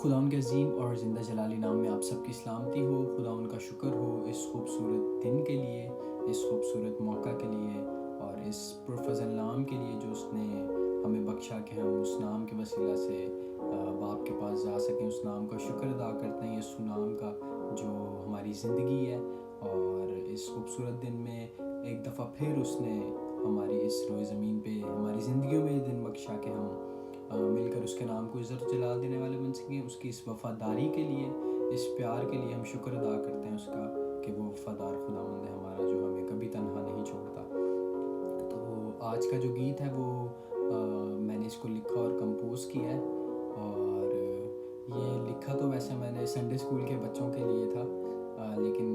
खुदा उनके अज़ीम और ज़िंदा जलाली नाम में आप सबकी सलामती हो। खुदा उनका शुक्र हो इस खूबसूरत दिन के लिए, इस खूबसूरत मौका के लिए और इस पुरफ़ज़ल नाम के लिए जो उसने हमें बख्शा कि हम उस नाम के वसीला से बाप के पास जा सकें। उस नाम का शुक्र अदा करते हैं, यीशु नाम का जो हमारी ज़िंदगी है। और इस खूबसूरत दिन में एक दफ़ा फिर उसने हमारी इस रोए ज़मीन पे हमारी ज़िंदगियों में ये दिन बख्शा कि हम मिलकर उसके नाम को इज़्ज़त जलाल देने वाले बन सकें। उसकी इस वफ़ादारी के लिए, इस प्यार के लिए हम शुक्र अदा करते हैं उसका कि वो वफ़ादार खुदावंद है हमारा, जो हमें कभी तन्हा नहीं छोड़ता। तो आज का जो गीत है वो मैंने इसको लिखा और कंपोज़ किया है। और ये लिखा तो वैसे मैंने संडे स्कूल के बच्चों के लिए था, लेकिन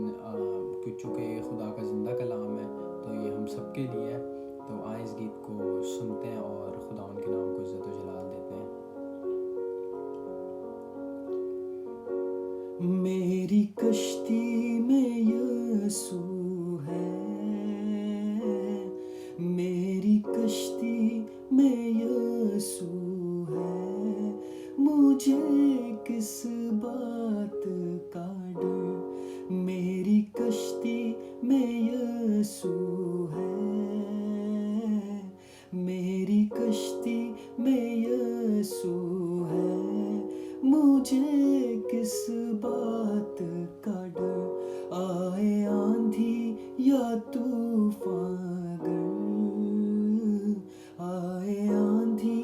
चूँकि खुदा का ज़िंदा कलाम है तो ये हम सब के लिए है। तो आए इस गीत को सुनते हैं और खुदा उनके नाम को इज़्ज़त व जलाल देते हैं। मेरी कश्ती में यीशु है, मेरी कश्ती में यीशु है, मुझे किस बात का डर। मेरी कश्ती में यीशु है, मेरी कश्ती में यीशु है, मुझे किस बात का डर। आए आंधी या तूफान अगर, आए आंधी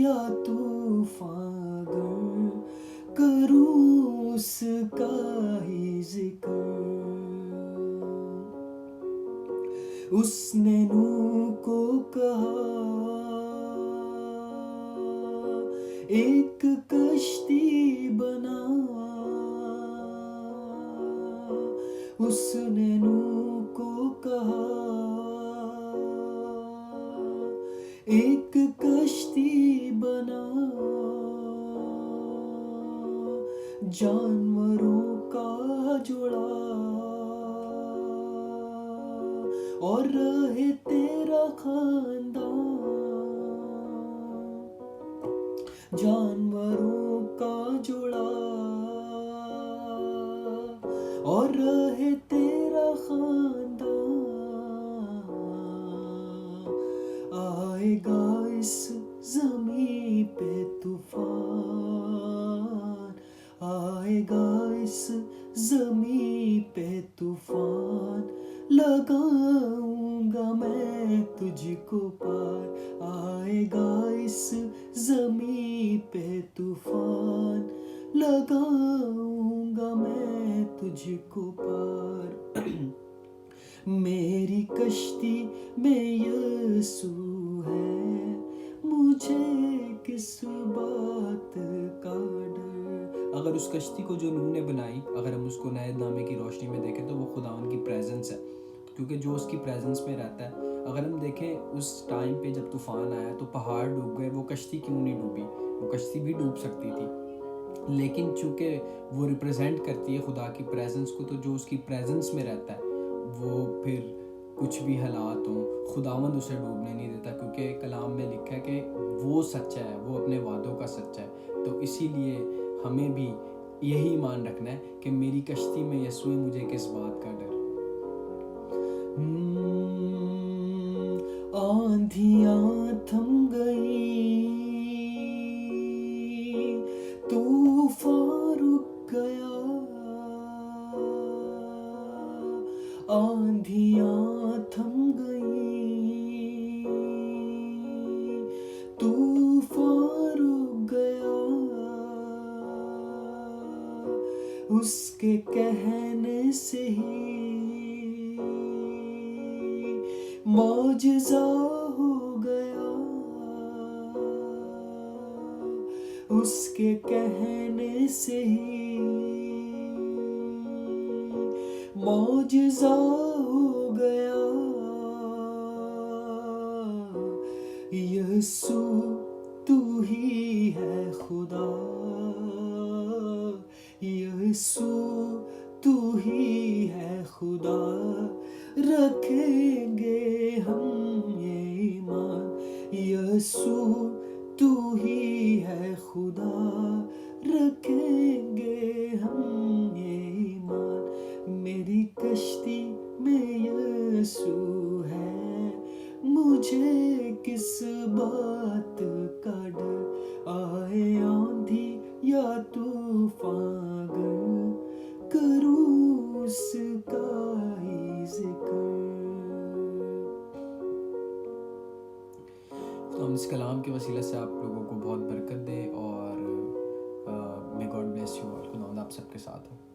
या तूफान अगर, करूँ उसका ही जिक्र। उसने नूह को कहा एक कश्ती बना, उसने नूह को कहा एक कश्ती बना, जानवरों का जोड़ा और रहे तेरा खानदान, जानवरों का जोड़ा और रहे तेरा खानदान। आएगा इस ज़मीं पे तूफान, आएगा इस ज़मीं पे तूफान, लगाऊंगा मैं तुझको पार। आएगा इस ज़मीं पे तूफान, लगाऊंगा मैं तुझको पार। मेरी कश्ती में यीशु है, मुझे किस बात का डर। अगर उस कश्ती को जो नूह ने बनाई, अगर हम उसको नए नामे की रोशनी में देखें तो वो खुदावन की प्रेजेंस है, क्योंकि जो उसकी प्रेजेंस में रहता है। अगर हम देखें उस टाइम पे जब तूफ़ान आया तो पहाड़ डूब गए, वो कश्ती क्यों नहीं डूबी? वो कश्ती भी डूब सकती थी, लेकिन चूँकि वो रिप्रेजेंट करती है खुदा की प्रेजेंस को, तो जो उसकी प्रेजेंस में रहता है वो फिर कुछ भी हालात हों, खुदावंद उसे डूबने नहीं देता, क्योंकि कलाम में लिखा है कि वो सच्चा है, वो अपने वादों का सच्चा है। तो इसीलिए हमें भी यही ईमान रखना है कि मेरी कश्ती में यीशु है, मुझे किस बात का डर। आंधियां थम गई, तूफान रुक गया, आंधियां थम गई, तूफान रुक गया, उसके कहने से ही मौजज़ा हो गया, उसके कहने से ही मौजज़ा हो गया। यीशु तू ही है खुदा, यीशु तू ही है खुदा, रखेंगे हम ये ईमान। यीशु तू ही है खुदा, रखेंगे मुझे किस बात का डर, आए आंधी या तूफान, अगर करूँ उसका ही जिक्र। तो हम इस कलाम के वसीले से आप लोगों को बहुत बरकत दे और may God bless you all. खुदा आप सबके साथ हो।